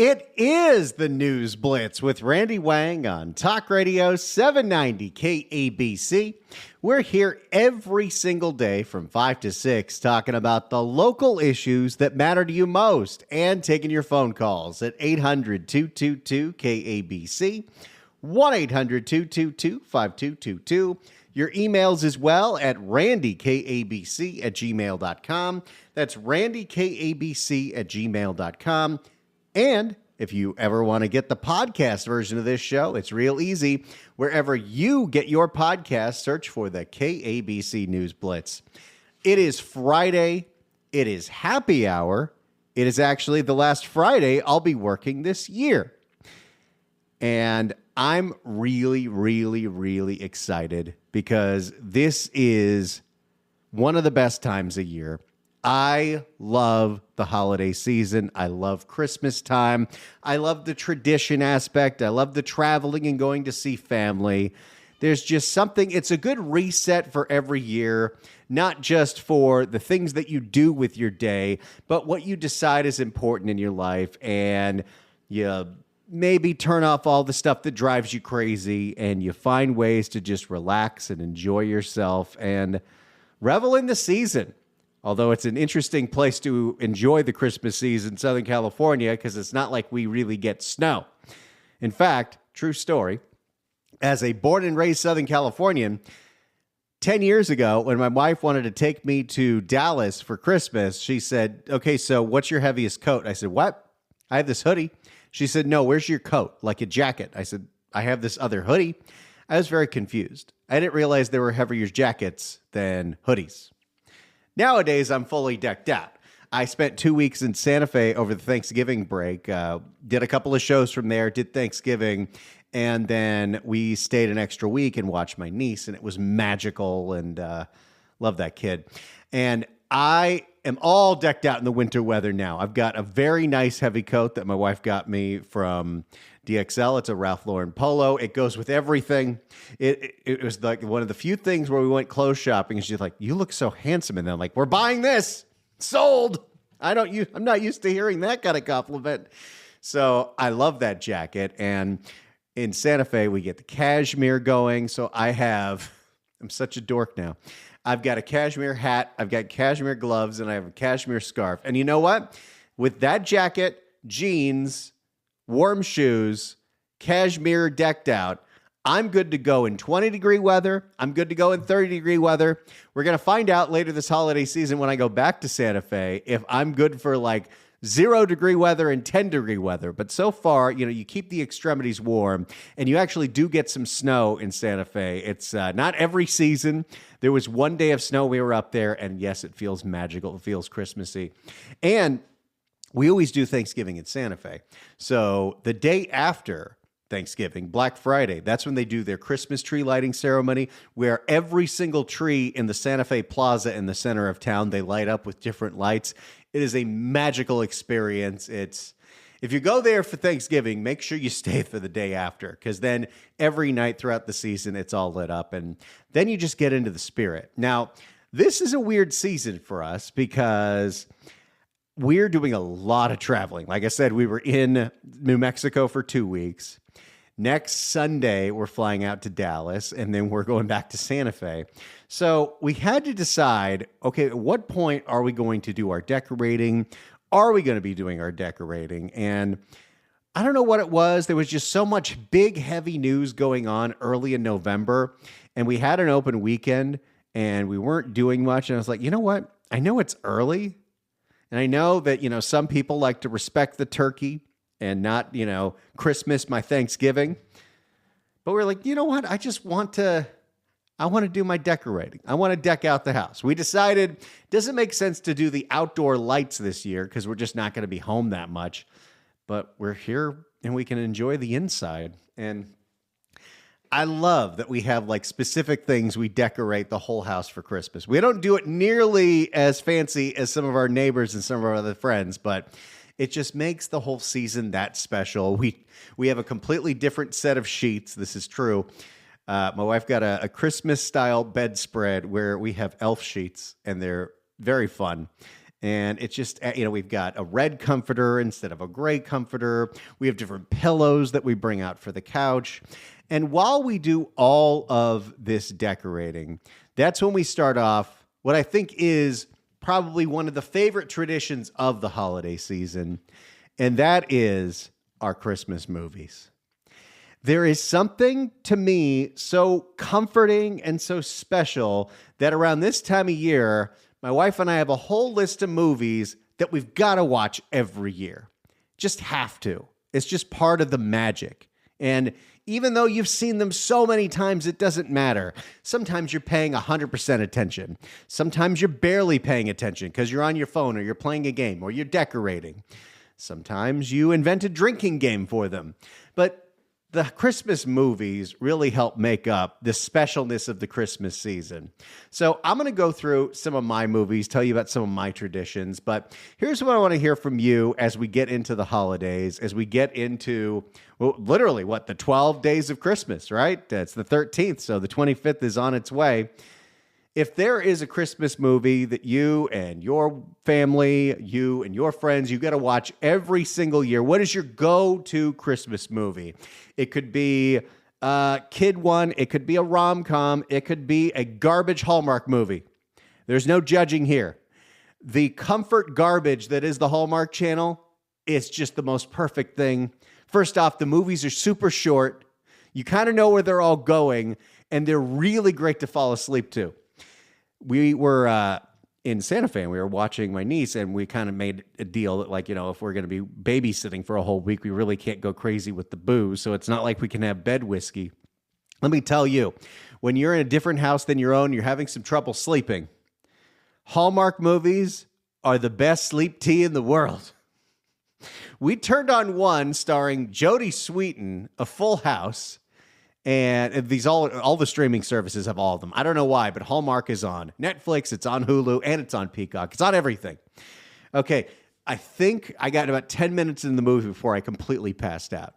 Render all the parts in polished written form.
It is the News Blitz with Randy Wang on Talk Radio 790 KABC. We're here every single day from 5 to 6 talking about the local issues that matter to you most and taking your phone calls at 800-222-KABC, 1-800-222-5222. Your emails as well at randykabc@gmail.com. That's randykabc@gmail.com. And if you ever want to get the podcast version of this show, it's real easy. Wherever you get your podcast, search for the KABC News Blitz. It is Friday. It is happy hour. It is actually the last Friday I'll be working this year. And I'm really, really, really excited because this is one of the best times of year. I love the holiday season. I love Christmas time. I love the tradition aspect. I love the traveling and going to see family. There's just something, it's a good reset for every year, not just for the things that you do with your day, but what you decide is important in your life. And you maybe turn off all the stuff that drives you crazy and you find ways to just relax and enjoy yourself and revel in the season. Although it's an interesting place to enjoy the Christmas season in Southern California because it's not like we really get snow. In fact, true story, as a born and raised Southern Californian, 10 years ago when my wife wanted to take me to Dallas for Christmas, she said, okay, so what's your heaviest coat? I said, what? I have this hoodie. She said, no, where's your coat? Like a jacket. I said, I have this other hoodie. I was very confused. I didn't realize there were heavier jackets than hoodies. Nowadays, I'm fully decked out. I spent 2 weeks in Santa Fe over the Thanksgiving break, did a couple of shows from there, did Thanksgiving, and then we stayed an extra week and watched my niece, and it was magical, and love that kid. And I am all decked out in the winter weather now. I've got a very nice heavy coat that my wife got me from DXL. It's a Ralph Lauren polo. It goes with everything. It was like one of the few things where we went clothes shopping and she's like, you look so handsome. And then I'm like, we're buying this. Sold. I'm not used to hearing that kind of compliment. So I love that jacket. And in Santa Fe, we get the cashmere going. So I'm such a dork now. I've got a cashmere hat. I've got cashmere gloves and I have a cashmere scarf. And you know what? With that jacket, jeans, warm shoes, cashmere decked out, I'm good to go in 20-degree weather. I'm good to go in 30-degree weather. We're going to find out later this holiday season when I go back to Santa Fe if I'm good for like 0-degree weather and 10-degree weather. But so far, you keep the extremities warm and you actually do get some snow in Santa Fe. It's not every season. There was one day of snow. We were up there and yes, it feels magical. It feels Christmassy. And we always do Thanksgiving in Santa Fe. So the day after Thanksgiving, Black Friday, that's when they do their Christmas tree lighting ceremony, where every single tree in the Santa Fe Plaza in the center of town, they light up with different lights. It is a magical experience. If you go there for Thanksgiving, make sure you stay for the day after, because then every night throughout the season, it's all lit up, and then you just get into the spirit. Now, this is a weird season for us because we're doing a lot of traveling. Like I said, we were in New Mexico for 2 weeks. Next Sunday, we're flying out to Dallas, and then we're going back to Santa Fe. So we had to decide, okay, at what point are we going to do our decorating? Are we going to be doing our decorating? And I don't know what it was. There was just so much big, heavy news going on early in November, and we had an open weekend, and we weren't doing much. And I was like, you know what? I know it's early. And I know that, some people like to respect the turkey and not, Christmas, my Thanksgiving. But we're like, you know what? I want to do my decorating. I want to deck out the house. We decided it doesn't make sense to do the outdoor lights this year because we're just not going to be home that much. But we're here and we can enjoy the inside. And I love that we have like specific things we decorate the whole house for Christmas. We don't do it nearly as fancy as some of our neighbors and some of our other friends, but it just makes the whole season that special. We have a completely different set of sheets. This is true. My wife got a Christmas style bedspread where we have elf sheets and they're very fun. And it's just, we've got a red comforter instead of a gray comforter. We have different pillows that we bring out for the couch. And while we do all of this decorating, that's when we start off what I think is probably one of the favorite traditions of the holiday season, and that is our Christmas movies. There is something to me so comforting and so special that around this time of year, my wife and I have a whole list of movies that we've got to watch every year. Just have to. It's just part of the magic. And even though you've seen them so many times, it doesn't matter. Sometimes you're paying 100% attention. Sometimes you're barely paying attention because you're on your phone or you're playing a game or you're decorating. Sometimes you invent a drinking game for them. But the Christmas movies really help make up the specialness of the Christmas season. So I'm going to go through some of my movies, tell you about some of my traditions, but here's what I want to hear from you as we get into the holidays, as we get into, well, literally, the 12 days of Christmas, right? It's the 13th, so the 25th is on its way. If there is a Christmas movie that you and your family, you and your friends, you got to watch every single year, what is your go-to Christmas movie? It could be a kid one. It could be a rom-com. It could be a garbage Hallmark movie. There's no judging here. The comfort garbage that is the Hallmark Channel is just the most perfect thing. First off, the movies are super short. You kind of know where they're all going, and they're really great to fall asleep to. We were in Santa Fe, and we were watching my niece, and we kind of made a deal that, if we're going to be babysitting for a whole week, we really can't go crazy with the booze. So it's not like we can have bed whiskey. Let me tell you, when you're in a different house than your own, you're having some trouble sleeping. Hallmark movies are the best sleep tea in the world. We turned on one starring Jodie Sweetin, A Full House. And these all the streaming services have all of them. I don't know why, but Hallmark is on Netflix, it's on Hulu, and it's on Peacock. It's on everything. Okay, I think I got about 10 minutes in the movie before I completely passed out.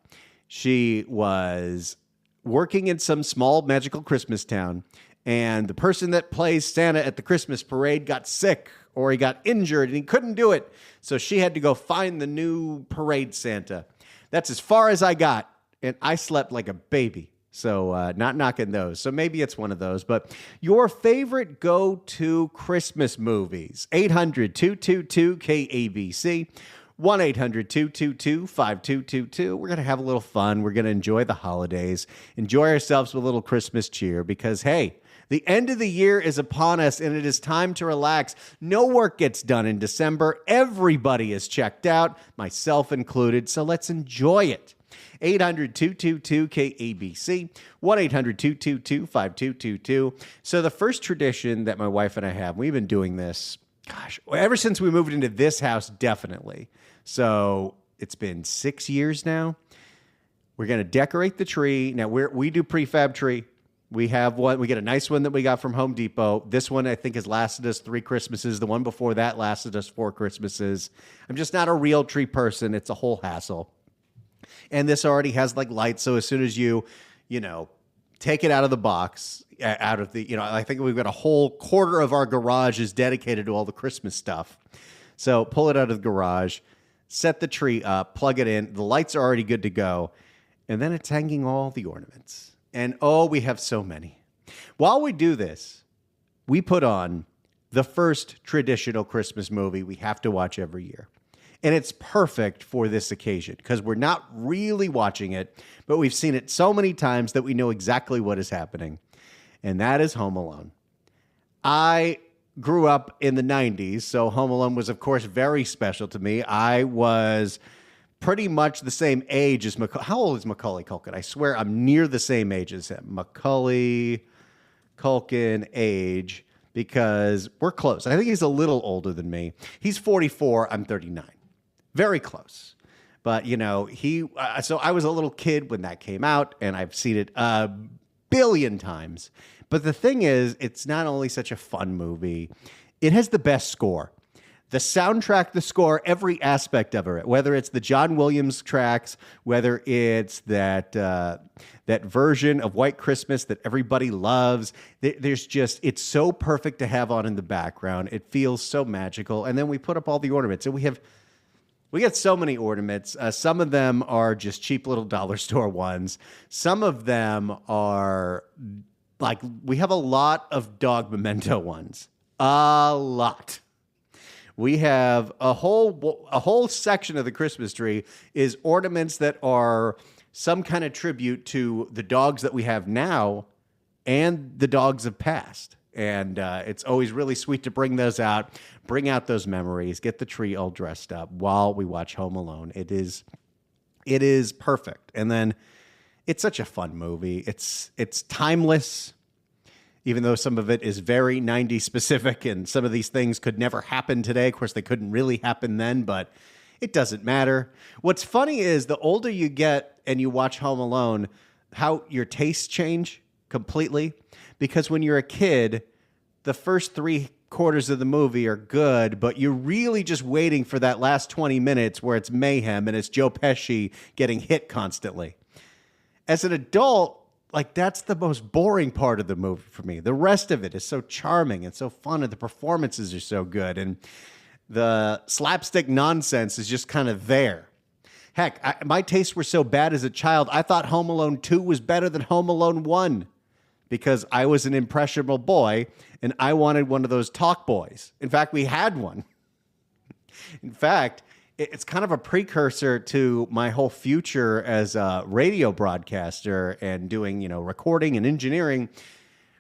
She was working in some small magical Christmas town, and the person that plays Santa at the Christmas parade got sick or he got injured and he couldn't do it. So she had to go find the new parade Santa. That's as far as I got, and I slept like a baby. So not knocking those. So maybe it's one of those. But your favorite go-to Christmas movies, 800-222-KABC, 1-800-222-5222. We're going to have a little fun. We're going to enjoy the holidays, enjoy ourselves with a little Christmas cheer because, hey, the end of the year is upon us and it is time to relax. No work gets done in December. Everybody is checked out, myself included. So let's enjoy it. 800-222-KABC, 1-800-222-5222. So the first tradition that my wife and I have, we've been doing this, ever since we moved into this house, definitely. So it's been 6 years now. We're going to decorate the tree. Now, we do prefab tree. We have one. We get a nice one that we got from Home Depot. This one, I think, has lasted us 3 Christmases. The one before that lasted us 4 Christmases. I'm just not a real tree person. It's a whole hassle. And this already has lights. So as soon as you take it out of the box, I think we've got a whole quarter of our garage is dedicated to all the Christmas stuff. So pull it out of the garage, set the tree up, plug it in. The lights are already good to go. And then it's hanging all the ornaments. And we have so many. While we do this, we put on the first traditional Christmas movie we have to watch every year. And it's perfect for this occasion because we're not really watching it, but we've seen it so many times that we know exactly what is happening. And that is Home Alone. I grew up in the 90s, so Home Alone was, of course, very special to me. I was pretty much the same age as Macaulay. How old is Macaulay Culkin? I swear I'm near the same age as him. Macaulay Culkin age, because we're close. I think he's a little older than me. He's 44. I'm 39. Very close. But, so I was a little kid when that came out, and I've seen it a billion times. But the thing is, it's not only such a fun movie, it has the best score. the soundtrack, the score, every aspect of it, whether it's the John Williams tracks, whether it's that version of White Christmas that everybody loves. There's just, it's so perfect to have on in the background. It feels so magical. And then we put up all the ornaments, and we get so many ornaments. Some of them are just cheap little dollar store ones. Some of them are like, we have a lot of dog memento ones. A lot. We have a whole section of the Christmas tree is ornaments that are some kind of tribute to the dogs that we have now and the dogs of past. And it's always really sweet to bring those out, bring out those memories, get the tree all dressed up while we watch Home Alone. It is perfect. And then it's such a fun movie. It's timeless, even though some of it is very 90s specific and some of these things could never happen today. Of course, they couldn't really happen then, but it doesn't matter. What's funny is the older you get and you watch Home Alone, how your tastes change completely. Because when you're a kid, the first 3/4 of the movie are good, but you're really just waiting for that last 20 minutes where it's mayhem and it's Joe Pesci getting hit constantly. As an adult, like, that's the most boring part of the movie for me. The rest of it is so charming and so fun, and the performances are so good, and the slapstick nonsense is just kind of there. Heck, my tastes were so bad as a child, I thought Home Alone 2 was better than Home Alone 1 because I was an impressionable boy, and I wanted one of those talk boys. In fact, we had one. In fact, it's kind of a precursor to my whole future as a radio broadcaster and doing, recording and engineering.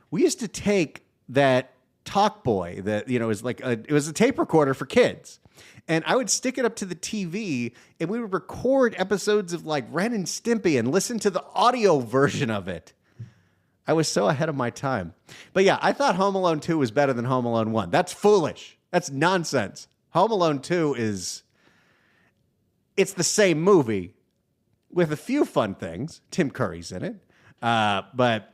We used to take that talk boy that, it was a tape recorder for kids. And I would stick it up to the TV and we would record episodes of like Ren and Stimpy and listen to the audio version of it. I was so ahead of my time. But yeah, I thought Home Alone 2 was better than Home Alone 1. That's foolish. That's nonsense. Home Alone 2 it's the same movie with a few fun things. Tim Curry's in it. But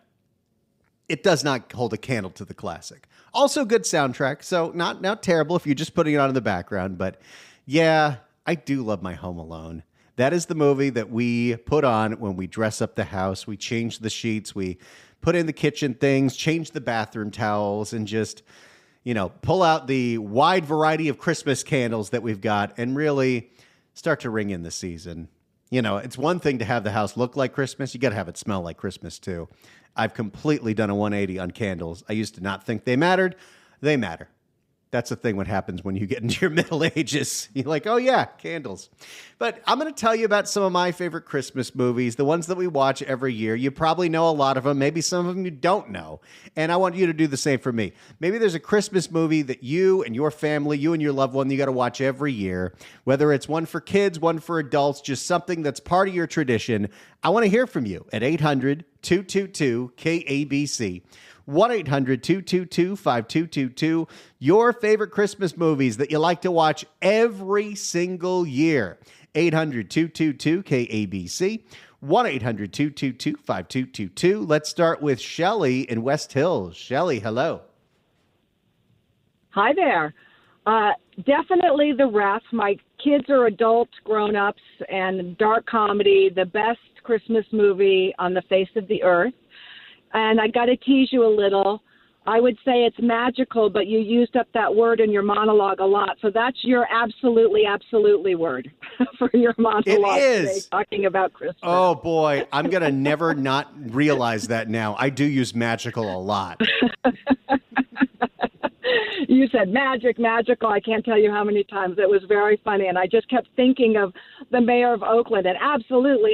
it does not hold a candle to the classic. Also good soundtrack, so not terrible if you're just putting it on in the background. But yeah, I do love my Home Alone. That is the movie that we put on when we dress up the house. We change the sheets. We put in the kitchen things, change the bathroom towels, and just, pull out the wide variety of Christmas candles that we've got and really start to ring in the season. It's one thing to have the house look like Christmas. You got to have it smell like Christmas too. I've completely done a 180 on candles. I used to not think they mattered. They matter. That's the thing what happens when you get into your middle ages. You're like, oh yeah, candles. But I'm going to tell you about some of my favorite Christmas movies, the ones that we watch every year. You probably know a lot of them. Maybe some of them you don't know. And I want you to do the same for me. Maybe there's a Christmas movie that you and your family, you and your loved one, you got to watch every year. Whether it's one for kids, one for adults, just something that's part of your tradition. I want to hear from you at 800-222-KABC. 1-800-222-5222. Your favorite Christmas movies that you like to watch every single year. 800-222-KABC. 1-800-222-5222. Let's start with Shelly in West Hills. Shelly, hello. Hi there. Definitely The Ref. My kids are adults, grown-ups, and dark comedy, the best Christmas movie on the face of the earth. And I got to tease you a little. I would say it's magical, but you used up that word in your monologue a lot. So that's your absolutely word for your monologue today, talking about Christmas. Oh, boy. I'm going to never not realize that now. I do use magical a lot. You said magical. I can't tell you how many times. It was very funny. And I just kept thinking of the mayor of Oakland and absolutely.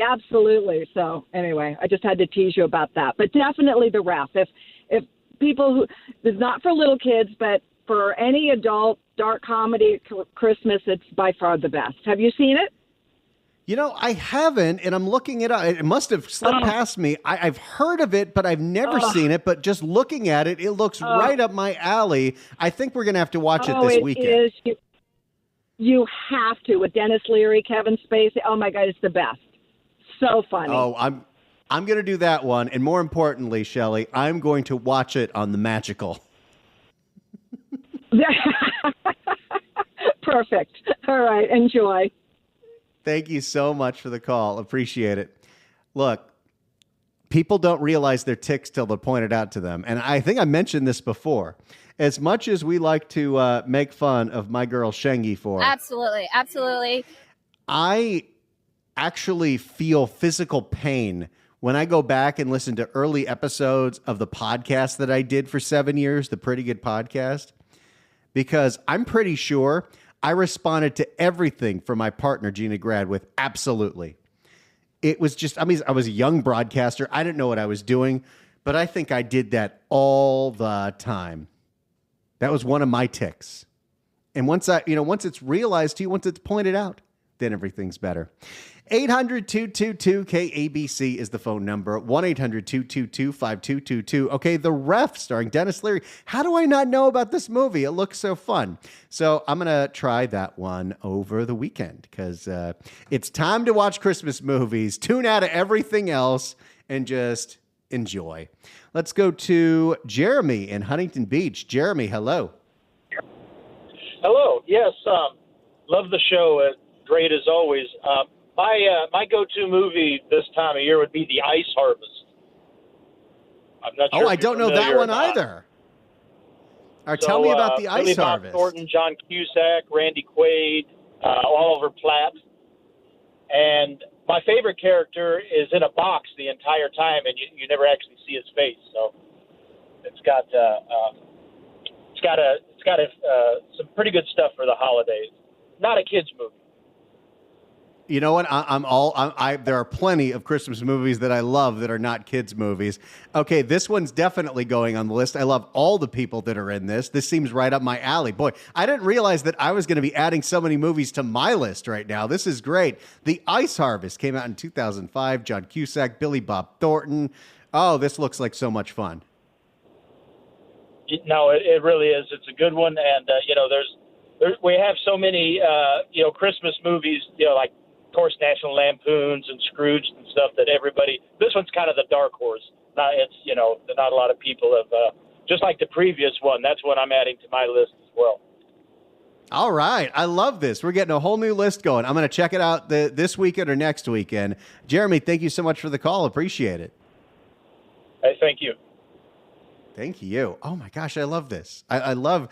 So anyway, I just had to tease you about that. But definitely The Ref. If people who, it's not for little kids, but for any adult dark comedy Christmas, it's by far the best. Have you seen it? I haven't, and I'm looking it up. It must have slipped past me. I've heard of it, but I've never seen it. But just looking at it, it looks right up my alley. I think we're going to have to watch it this weekend. You have to, with Dennis Leary, Kevin Spacey. Oh, my God, it's the best. So funny. Oh, I'm going to do that one. And more importantly, Shelley, I'm going to watch it on the Magical. Perfect. All right. Enjoy. Thank you so much for the call. Appreciate it. Look, people don't realize their ticks till they're pointed out to them. And I think I mentioned this before. As much as we like to make fun of my girl Shengi for it, Absolutely. I actually feel physical pain when I go back and listen to early episodes of the podcast that I did for 7 years, the Pretty Good Podcast, because I'm pretty sure I responded to everything from my partner, Gina Grad, with absolutely. It was just, I was a young broadcaster. I didn't know what I was doing, but I think I did that all the time. That was one of my ticks. And once it's realized to you, once it's pointed out, then everything's better. 800-222-KABC is the phone number. 1-800-222-5222. Okay, The Ref, starring Dennis Leary. How do I not know about this movie? It looks so fun. So I'm going to try that one over the weekend because it's time to watch Christmas movies. Tune out of everything else and just enjoy. Let's go to Jeremy in Huntington Beach. Jeremy, hello. Hello. Yes, love the show. Great as always. My go-to movie this time of year would be The Ice Harvest. I'm not sure. Oh, I don't know that one either. All right, tell me about The Ice Harvest. Bob Thornton, John Cusack, Randy Quaid, Oliver Platt, and my favorite character is in a box the entire time, and you never actually see his face. So it's got some pretty good stuff for the holidays. Not a kids movie. You know what? There are plenty of Christmas movies that I love that are not kids movies. Okay, this one's definitely going on the list. I love all the people that are in this. This seems right up my alley. Boy, I didn't realize that I was going to be adding so many movies to my list right now. This is great. The Ice Harvest came out in 2005. John Cusack, Billy Bob Thornton. Oh, this looks like so much fun. No, it really is. It's a good one, and we have so many Christmas movies, like of course National Lampoons and Scrooge and stuff that everybody. This one's kind of the dark horse. Not a lot of people have just like the previous one. That's what I'm adding to my list as well. All right. I love this. We're getting a whole new list going. I'm going to check it out this weekend or next weekend. Jeremy, thank you so much for the call. Appreciate it. Hey, thank you. Thank you. Oh my gosh, I love this. I love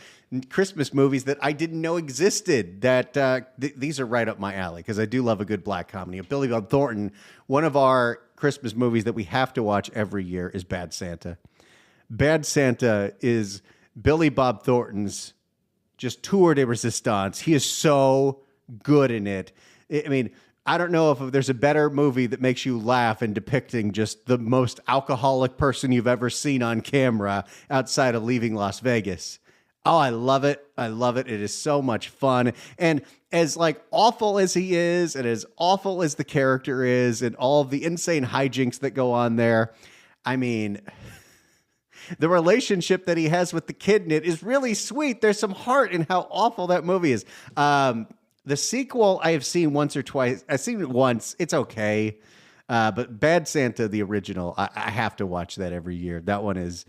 Christmas movies that I didn't know existed. That these are right up my alley because I do love a good black comedy. Billy Bob Thornton. One of our Christmas movies that we have to watch every year is Bad Santa. Bad Santa is Billy Bob Thornton's just tour de resistance. He is so good in it. I mean, I don't know if there's a better movie that makes you laugh in depicting just the most alcoholic person you've ever seen on camera outside of Leaving Las Vegas. Oh, I love it. I love it. It is so much fun. And as awful as he is and as awful as the character is and all of the insane hijinks that go on there, I mean, the relationship that he has with the kid in it is really sweet. There's some heart in how awful that movie is. The sequel I have seen once or twice. I've seen it once. It's okay. But Bad Santa, the original, I have to watch that every year. That one it's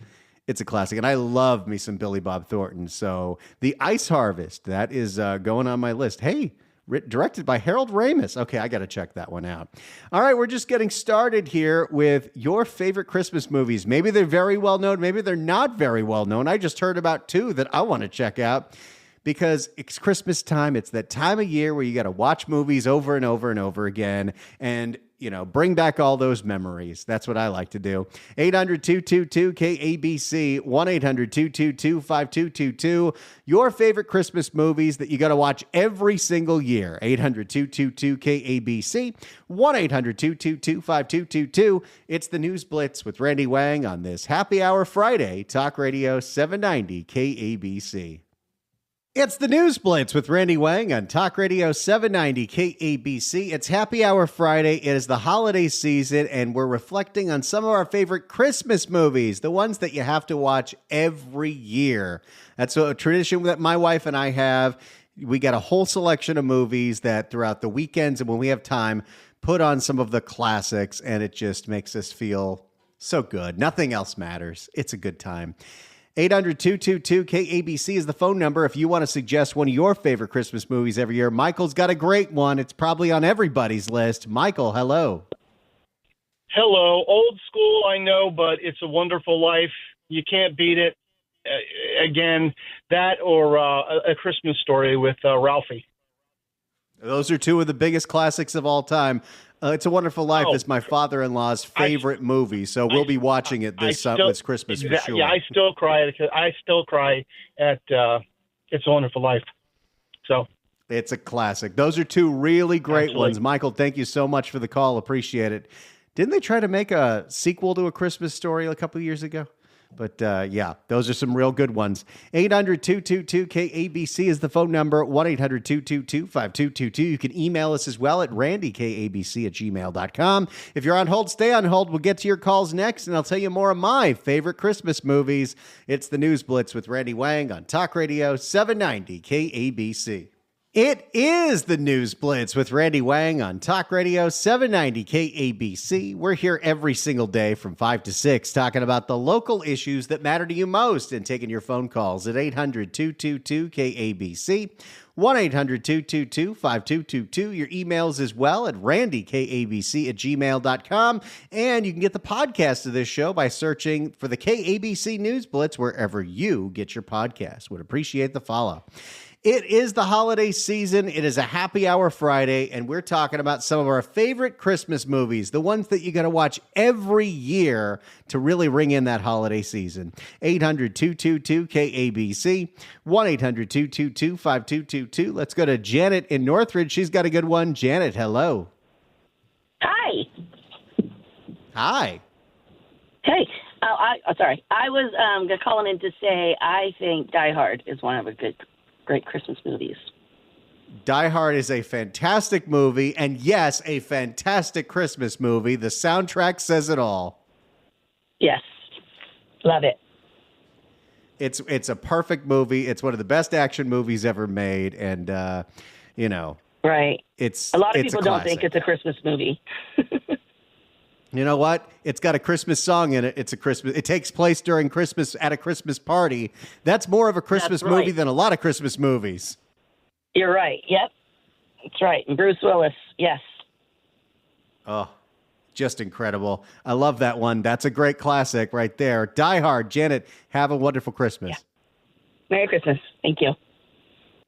a classic. And I love me some Billy Bob Thornton. So The Ice Harvest, that is going on my list. Hey, directed by Harold Ramis. Okay, I got to check that one out. All right, we're just getting started here with your favorite Christmas movies. Maybe they're very well known. Maybe they're not very well known. I just heard about two that I want to check out. Because it's Christmas time. It's that time of year where you got to watch movies over and over and over again and, bring back all those memories. That's what I like to do. 800-222-KABC, 1-800-222-5222. Your favorite Christmas movies that you got to watch every single year. 800-222-KABC, 1-800-222-5222. It's the News Blitz with Randy Wang on this Happy Hour Friday, Talk Radio 790 KABC. It's the News Blitz with Randy Wang on Talk Radio 790 KABC. It's Happy Hour Friday. It is the holiday season, and we're reflecting on some of our favorite Christmas movies, the ones that you have to watch every year. That's a tradition that my wife and I have. We got a whole selection of movies that throughout the weekends and when we have time, put on some of the classics, and it just makes us feel so good. Nothing else matters. It's a good time. 800-222-KABC is the phone number if you want to suggest one of your favorite Christmas movies every year. Michael's got a great one. It's probably on everybody's list. Michael, hello. Hello. Old school, I know, but It's a Wonderful Life. You can't beat it. Again, that or A Christmas Story with Ralphie. Those are two of the biggest classics of all time. It's a Wonderful Life is my father-in-law's favorite movie, so we'll be watching it this Christmas for sure. Yeah, I still cry at It's a Wonderful Life. So it's a classic. Those are two really great Absolutely. ones. Michael, thank you so much for the call. Appreciate it. Didn't they try to make a sequel to A Christmas Story a couple of years ago? But yeah, those are some real good ones. 800-222-KABC is the phone number. 1-800-222-5222. You can email us as well at randykabc@gmail.com. If you're on hold, stay on hold. We'll get to your calls next, and I'll tell you more of my favorite Christmas movies. It's the News Blitz with Randy Wang on Talk Radio 790 KABC. It is the News Blitz with Randy Wang on Talk Radio 790 KABC. We're here every single day from 5 to 6 talking about the local issues that matter to you most and taking your phone calls at 800-222-KABC, 1-800-222-5222. Your emails as well at randykabc@gmail.com. And you can get the podcast of this show by searching for the KABC News Blitz wherever you get your podcast. Would appreciate the follow. It is the holiday season. It is a happy hour Friday, and we're talking about some of our favorite Christmas movies, the ones that you got to watch every year to really ring in that holiday season. 800-222-KABC, 1-800-222-5222. Let's go to Janet in Northridge. She's got a good one. Janet, hello. Hi. Hi. Hey. Sorry. I was calling in to say I think Die Hard is one of the great Christmas movies. Die Hard is a fantastic movie, and yes, a fantastic Christmas movie. The soundtrack says it all. Yes. Love it. It's a perfect movie. It's one of the best action movies ever made, and right. It's a lot of it's people don't think it's a Christmas movie. You know what? It's got a Christmas song in it. It takes place during Christmas at a Christmas party. That's more of a Christmas movie than a lot of Christmas movies. You're right. Yep. That's right. And Bruce Willis. Yes. Oh, just incredible. I love that one. That's a great classic right there. Die Hard. Janet, have a wonderful Christmas. Yeah. Merry Christmas. Thank you.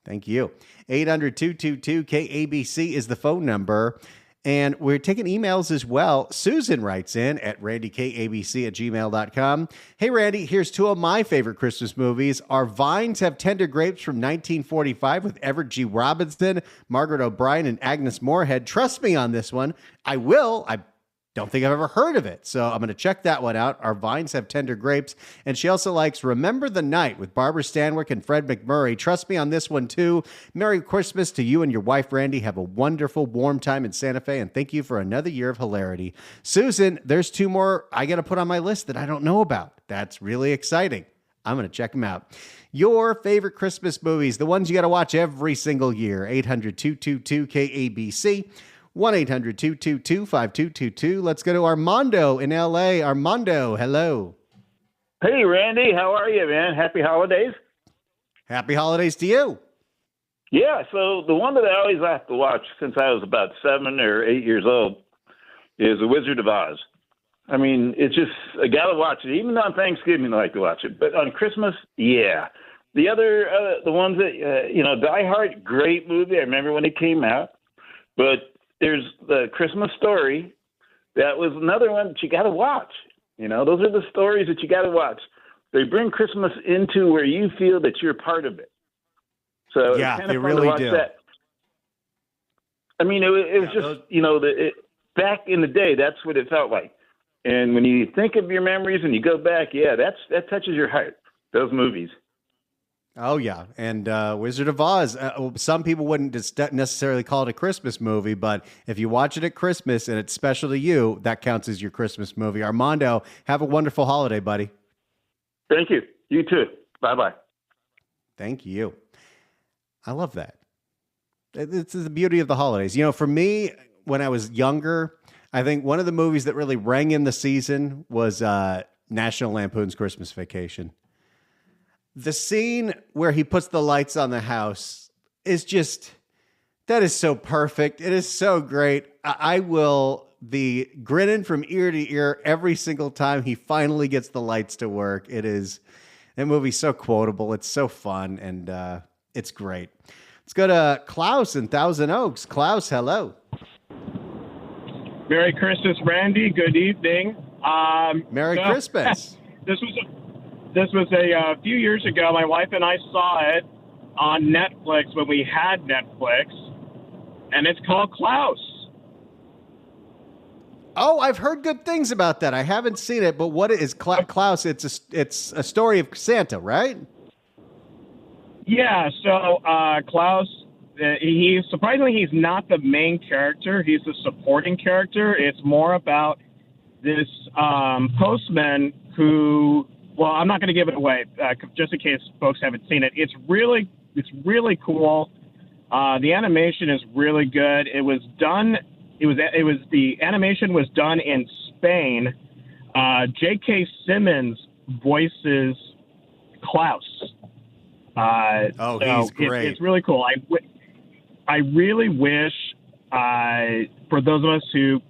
Thank you. 800-222-KABC is the phone number. And we're taking emails as well. Susan writes in at randykabc@gmail.com. Hey, Randy, here's two of my favorite Christmas movies. Our Vines Have Tender Grapes from 1945 with Everett G. Robinson, Margaret O'Brien, and Agnes Moorehead. Trust me on this one. I will. I don't think I've ever heard of it. So I'm going to check that one out. Our Vines Have Tender Grapes. And she also likes Remember the Night with Barbara Stanwyck and Fred McMurray. Trust me on this one, too. Merry Christmas to you and your wife, Randy. Have a wonderful, warm time in Santa Fe. And thank you for another year of hilarity. Susan, there's two more I got to put on my list that I don't know about. That's really exciting. I'm going to check them out. Your favorite Christmas movies, the ones you got to watch every single year. 800-222-KABC. 1-800-222-5222. Let's go to Armando in L.A. Armando, hello. Hey, Randy. How are you, man? Happy holidays. Happy holidays to you. Yeah, so the one that I always have to watch since I was about 7 or 8 years old is The Wizard of Oz. I mean, it's just, I got to watch it. Even on Thanksgiving, I like to watch it. But on Christmas, yeah. The other, the ones that, Die Hard, great movie. I remember when it came out. But there's the Christmas Story. That was another one that you got to watch. Those are the stories that you got to watch. They bring Christmas into where you feel that you're part of it. So yeah, it's kind they of fun really to watch do. that. I mean, it was just, back in the day, that's what it felt like. And when you think of your memories and you go back, yeah, that touches your heart, those movies. Oh, yeah. And Wizard of Oz, some people wouldn't necessarily call it a Christmas movie, but if you watch it at Christmas and it's special to you, that counts as your Christmas movie. Armando, have a wonderful holiday, buddy. Thank you. You too. Bye-bye. Thank you. I love that. It's the beauty of the holidays. For me, when I was younger, I think one of the movies that really rang in the season was National Lampoon's Christmas Vacation. The scene where he puts the lights on the house is just, that is so perfect. It is so great. I will be grinning from ear to ear every single time he finally gets the lights to work. That movie's so quotable. It's so fun, and it's great. Let's go to Klaus in Thousand Oaks. Klaus, hello. Merry Christmas, Randy. Good evening. Merry Christmas. This was a few years ago. My wife and I saw it on Netflix when we had Netflix, and it's called Klaus. Oh, I've heard good things about that. I haven't seen it, but what is Klaus? It's a story of Santa, right? Yeah. So Klaus, he's not the main character. He's the supporting character. It's more about this postman who. Well, I'm not going to give it away just in case folks haven't seen it. It's really cool. The animation is really good. The animation was done in Spain. J.K. Simmons voices Klaus. He's great. It's really cool. I really wish for those of us who,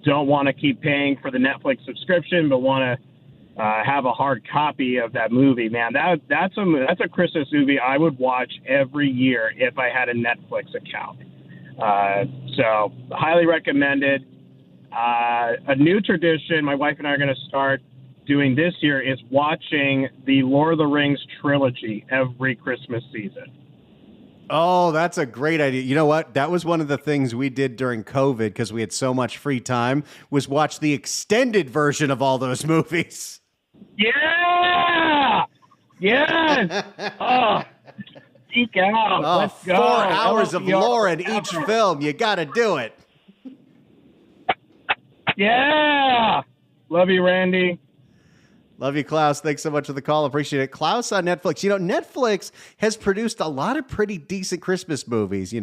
don't want to keep paying for the Netflix subscription, but want to have a hard copy of that movie, man. That's a Christmas movie I would watch every year if I had a Netflix account. So highly recommended. A new tradition my wife and I are going to start doing this year is watching the Lord of the Rings trilogy every Christmas season. Oh, that's a great idea. You know what? That was one of the things we did during COVID because we had so much free time, was watch the extended version of all those movies. Yeah! Yes! Oh, geek out. Oh, Let's go. 4 hours of lore in each film. You got to do it. Yeah! Love you, Randy. Love you, Klaus. Thanks so much for the call. Appreciate it. Klaus on Netflix. Netflix has produced a lot of pretty decent Christmas movies.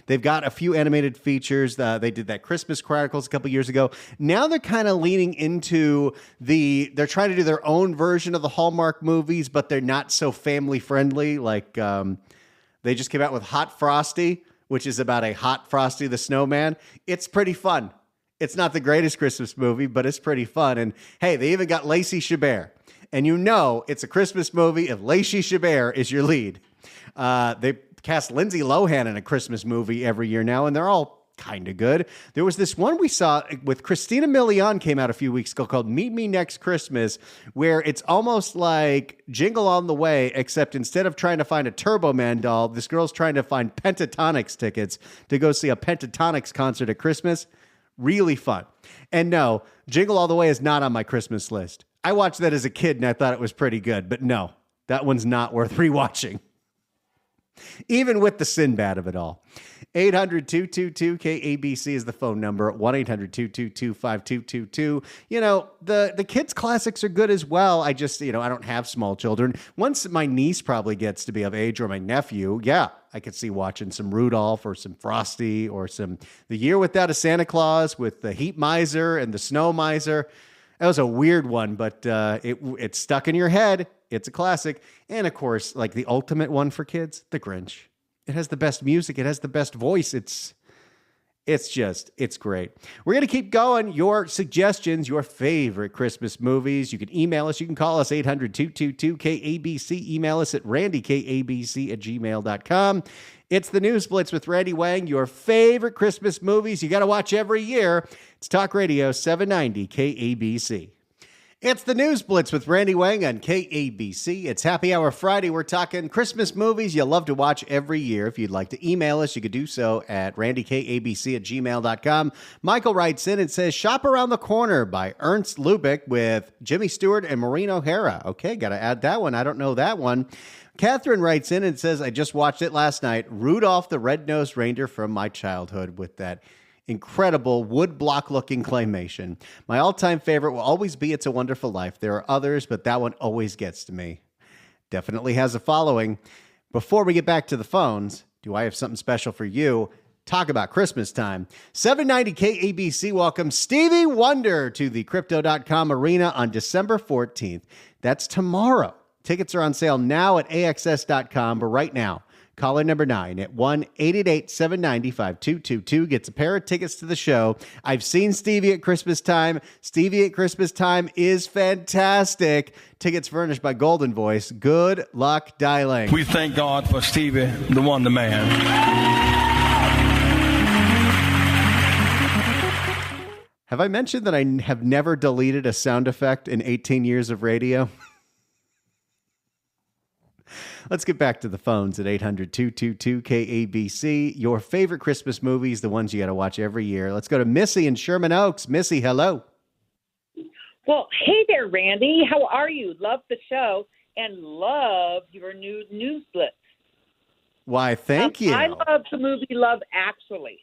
They've got a few animated features. They did that Christmas Chronicles a couple years ago. Now they're kind of leaning into they're trying to do their own version of the Hallmark movies, but they're not so family friendly. Like they just came out with Hot Frosty, which is about a hot Frosty the Snowman. It's pretty fun. It's not the greatest Christmas movie, but it's pretty fun. And hey, they even got Lacey Chabert. And it's a Christmas movie if Lacey Chabert is your lead. They cast Lindsay Lohan in a Christmas movie every year now, and they're all kind of good. There was this one we saw with Christina Milian came out a few weeks ago called Meet Me Next Christmas, where it's almost like Jingle All the Way, except instead of trying to find a Turbo Man doll, this girl's trying to find Pentatonix tickets to go see a Pentatonix concert at Christmas. Really fun. And no, Jingle All the Way is not on my Christmas list. I watched that as a kid and I thought it was pretty good, but no, that one's not worth rewatching. Even with the Sinbad of it all. 800-222-KABC is the phone number. 1-800-222-5222. The kids' classics are good as well. I just, I don't have small children. Once my niece probably gets to be of age, or my nephew, yeah, I could see watching some Rudolph or some Frosty or some The Year Without a Santa Claus with the Heat Miser and the Snow Miser. That was a weird one, but it's stuck in your head. It's a classic. And of course, like the ultimate one for kids, The Grinch. It has the best music. It has the best voice. It's great. We're going to keep going. Your suggestions, your favorite Christmas movies. You can email us. You can call us 800-222-KABC. Email us at randykabc@gmail.com. It's the News Blitz with Randy Wang. Your favorite Christmas movies you got to watch every year. It's Talk Radio 790 KABC. It's the News Blitz with Randy Wang on KABC. It's Happy Hour Friday. We're talking Christmas movies you love to watch every year. If you'd like to email us, you could do so at randykabc@gmail.com. Michael writes in and says, Shop Around the Corner by Ernst Lubbock with Jimmy Stewart and Maureen O'Hara. Okay, got to add that one. I don't know that one. Catherine writes in and says, I just watched it last night. Rudolph the Red-Nosed Reindeer from my childhood with that incredible wood block looking claymation. My all-time favorite will always be It's a Wonderful Life. There are others, but that one always gets to me. Definitely has a following. Before we get back to the phones, do I have something special for you? Talk about Christmas time. 790 KABC welcomes Stevie Wonder to the Crypto.com Arena on December 14th. That's tomorrow. Tickets are on sale now at AXS.com, but right now, caller number 9 at 1-888-790-5222 gets a pair of tickets to the show. I've seen Stevie at Christmas Time. Stevie at Christmas Time is fantastic. Tickets furnished by Golden Voice. Good luck dialing. We thank God for Stevie, the Wonder Man. Have I mentioned that I have never deleted a sound effect in 18 years of radio? Let's get back to the phones at 800-222-KABC. Your favorite Christmas movies, the ones you got to watch every year. Let's go to Missy in Sherman Oaks. Missy, hello. Well, hey there, Randy. How are you? Love the show and love your new news blitz. Why, thank you. I love the movie Love Actually.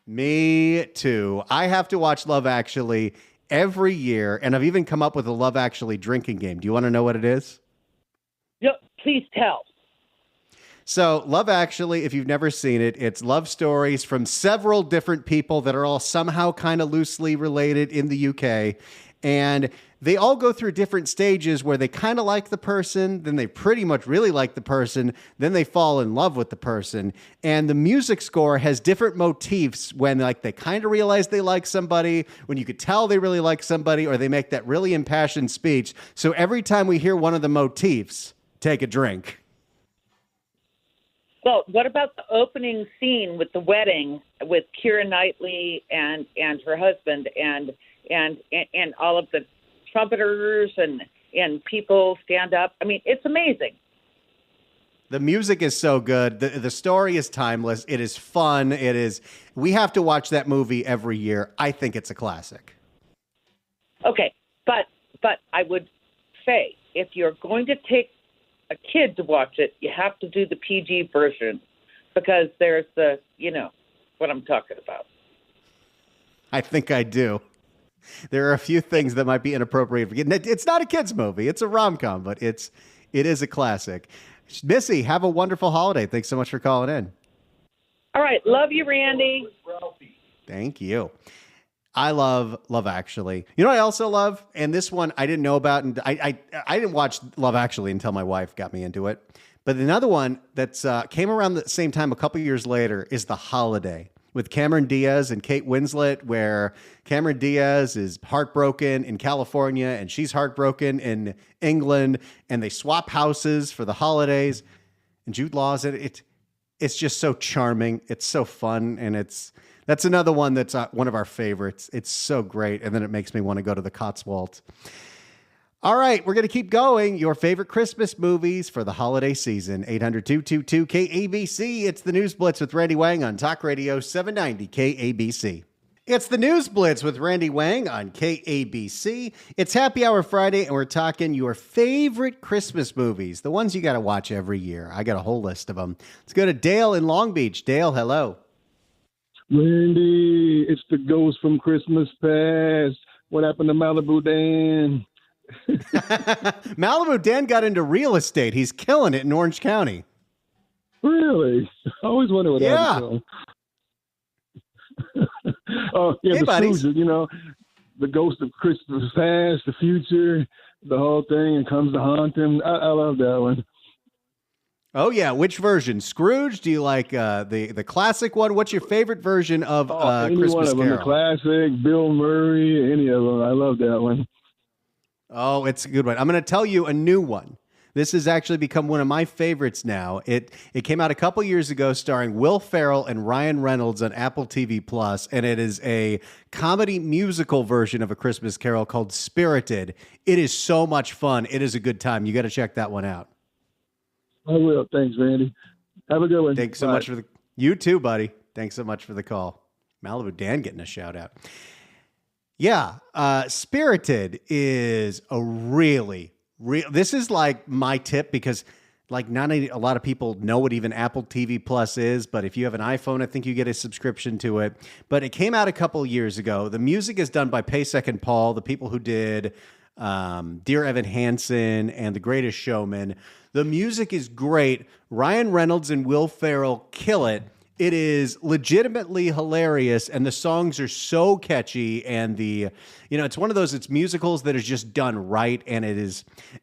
Me too. I have to watch Love Actually every year, and I've even come up with a Love Actually drinking game. Do you want to know what it is? Yep, please tell. So, Love Actually, if you've never seen it, it's love stories from several different people that are all somehow kind of loosely related in the UK. And they all go through different stages where they kind of like the person, then they pretty much really like the person, then they fall in love with the person. And the music score has different motifs when like they kind of realize they like somebody, when you could tell they really like somebody, or they make that really impassioned speech. So every time we hear one of the motifs, take a drink. Well, what about the opening scene with the wedding with Keira Knightley and her husband and all of the trumpeters and people stand up? I mean, it's amazing. The music is so good. The story is timeless. It is fun. We have to watch that movie every year. I think it's a classic. Okay, but I would say if you're going to take a kid to watch it, you have to do the PG version because there's what I'm talking about. I think I do. There are a few things that might be inappropriate. It's not a kid's movie. It's a rom-com, but it is a classic. Missy, have a wonderful holiday. Thanks so much for calling in. All right. Love you, Randy. Thank you. I love Love Actually. You know what I also love? And this one I didn't know about, and I didn't watch Love Actually until my wife got me into it. But another one that's came around the same time a couple years later is The Holiday with Cameron Diaz and Kate Winslet, where Cameron Diaz is heartbroken in California and she's heartbroken in England, and they swap houses for the holidays. And Jude Law's in it. It's just so charming. It's so fun, and that's another one that's one of our favorites. It's so great. And then it makes me want to go to the Cotswolds. All right, we're going to keep going. Your favorite Christmas movies for the holiday season. 800-222-KABC. It's the News Blitz with Randy Wang on Talk Radio 790 KABC. It's the News Blitz with Randy Wang on KABC. It's Happy Hour Friday, and we're talking your favorite Christmas movies, the ones you got to watch every year. I got a whole list of them. Let's go to Dale in Long Beach. Dale, hello. Randy, it's the ghost from Christmas Past. What happened to Malibu Dan? Malibu Dan got into real estate. He's killing it in Orange County. Really? I always wonder what happened to him. Oh, yeah, hey, the buddies. Stooges, the ghost of Christmas Past, the future, the whole thing, and comes to haunt him. I love that one. Oh, yeah. Which version? Scrooge? Do you like the classic one? What's your favorite version of any Christmas one of them, Carol? the classic, Bill Murray, any of them. I love that one. Oh, it's a good one. I'm going to tell you a new one. This has actually become one of my favorites now. It came out a couple years ago starring Will Ferrell and Ryan Reynolds on Apple TV Plus, and it is a comedy musical version of A Christmas Carol called Spirited. It is so much fun. It is a good time. You got to check that one out. I will. Thanks, Randy. Have a good one. Thanks so much for you too, buddy. Thanks so much for the call. Malibu Dan getting a shout out. Yeah. Spirited is a really this is like my tip because like not a lot of people know what even Apple TV Plus is, but if you have an iPhone, I think you get a subscription to it. But it came out a couple years ago. The music is done by Pasek and Paul, the people who did Dear Evan Hansen and The Greatest Showman. The music is great. Ryan Reynolds and Will Ferrell kill it. It is legitimately hilarious, and the songs are so catchy. And it's one of those, it's musicals that is just done right. And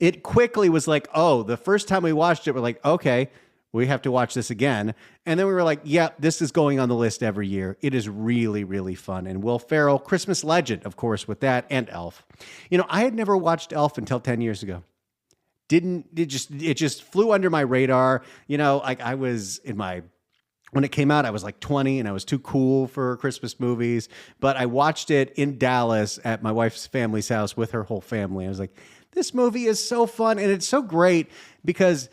it quickly was like, oh, the first time we watched it, we're like, okay, we have to watch this again. And then we were like, yeah, this is going on the list every year. It is really, really fun. And Will Ferrell, Christmas legend, of course, with that, and Elf. I had never watched Elf until 10 years ago. It just flew under my radar. I was when it came out, I was like 20 and I was too cool for Christmas movies, but I watched it in Dallas at my wife's family's house with her whole family. I was like, this movie is so fun. And it's so great because,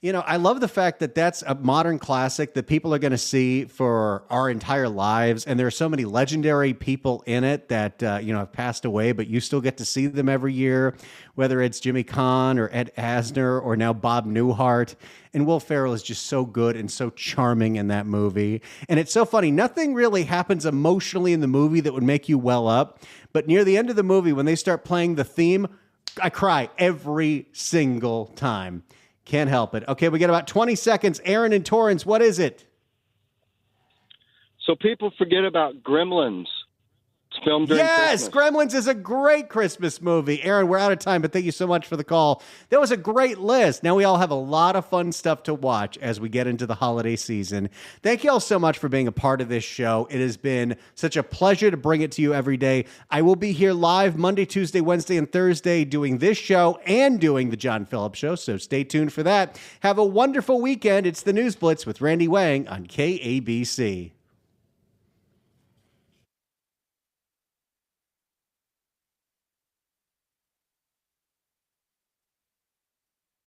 I love the fact that that's a modern classic that people are going to see for our entire lives. And there are so many legendary people in it that, have passed away, but you still get to see them every year, whether it's Jimmy Caan or Ed Asner or now Bob Newhart. And Will Ferrell is just so good and so charming in that movie. And it's so funny. Nothing really happens emotionally in the movie that would make you well up. But near the end of the movie, when they start playing the theme, I cry every single time. Can't help it. Okay, we got about 20 seconds. Aaron and Torrance, what is it? So people forget about Gremlins. It's filmed during Yes, Christmas. Gremlins is a great Christmas movie. Aaron, we're out of time, but thank you so much for the call. That was a great list. Now we all have a lot of fun stuff to watch as we get into the holiday season. Thank you all so much for being a part of this show. It has been such a pleasure to bring it to you every day. I will be here live Monday, Tuesday, Wednesday, and Thursday doing this show and doing the John Phillips Show, so stay tuned for that. Have a wonderful weekend. It's the News Blitz with Randy Wang on KABC.